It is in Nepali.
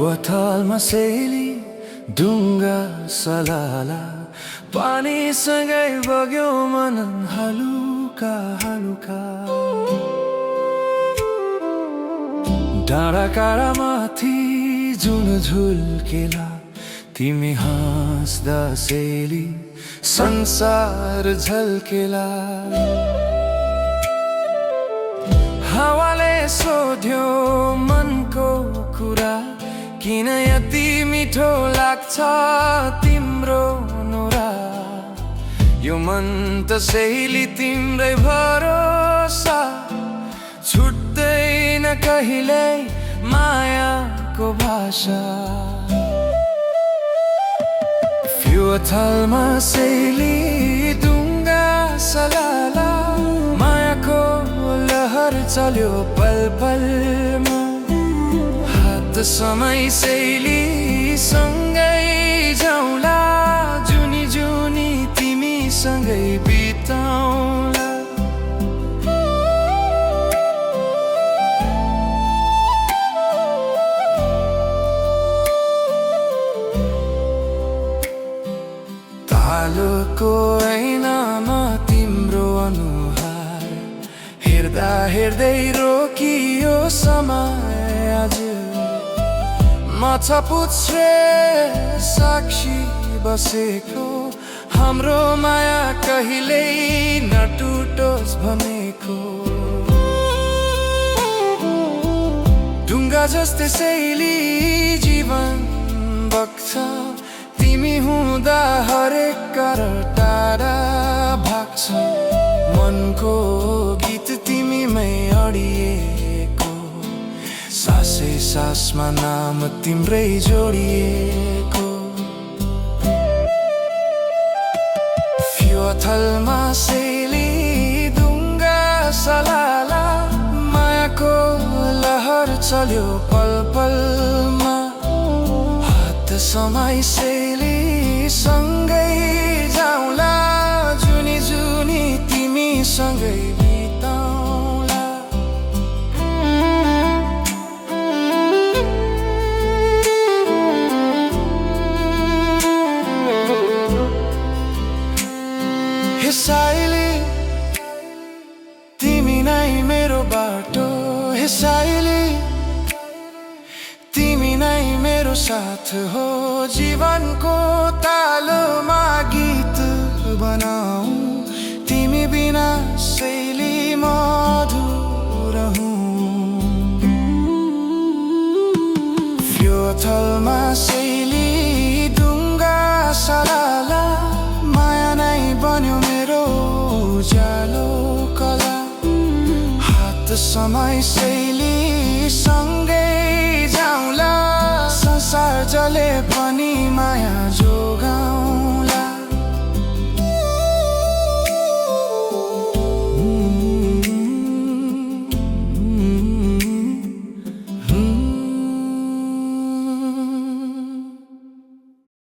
फेवातालमा सेली डुङ्गा सलाला पानीसँगै बग्यो मन हलुका हलुका डाँडा काँडामाथि जुन झुल्केला तिमी हाँस्दा सेली संसार झल्केला हावाले सोध्यो मनको कुरा किन यति मिठो लाग्छ तिम्रो नोरा यो मन त सेली तिम्रै भरोसा छुट्दैन कहिले मायाको भाषा फेवातालमा सेली डुङ्गा सलाला मायाको लहर चल्यो पल पलमा हात समय सेली सँगै जाउँला जुनी जुनी तिमी सँगै बिताउँला तालको ऐनामा तिम्रो अनुहार हेर्दा हेर्दै रोकियो समय आज म छपुच्छ्रे साक्षी बसेको हाम्रो माया कहिल्यै नटुटोस् भनेको डुङ्गा जस्तै सेली जीवन बग्छ तिमी हुँदा हरेक कर टाढा भाग्छ मनको गीत तिमीमै अडिएको सासै सासमा नाम तिम्रै जोडिएको फेवातालमा सेली डुङ्गा सलाला मायाको लहर चल्यो पल पलमा हात समय सेली सँगै जाउँला जुनी जुनी तिमी सँगै बिताउँला हे साइली तिमी नै मेरो बाटो हे साइली तिमी नै मेरो साथ हो जीवनको तालमा गीत बनाऊ तिमी बिना सेली मधुर हुँ फेवातालमा सेली डुङ्गा सलाला माया नै बन्यो मेरो उज्यालो कला हात समय सेली सँग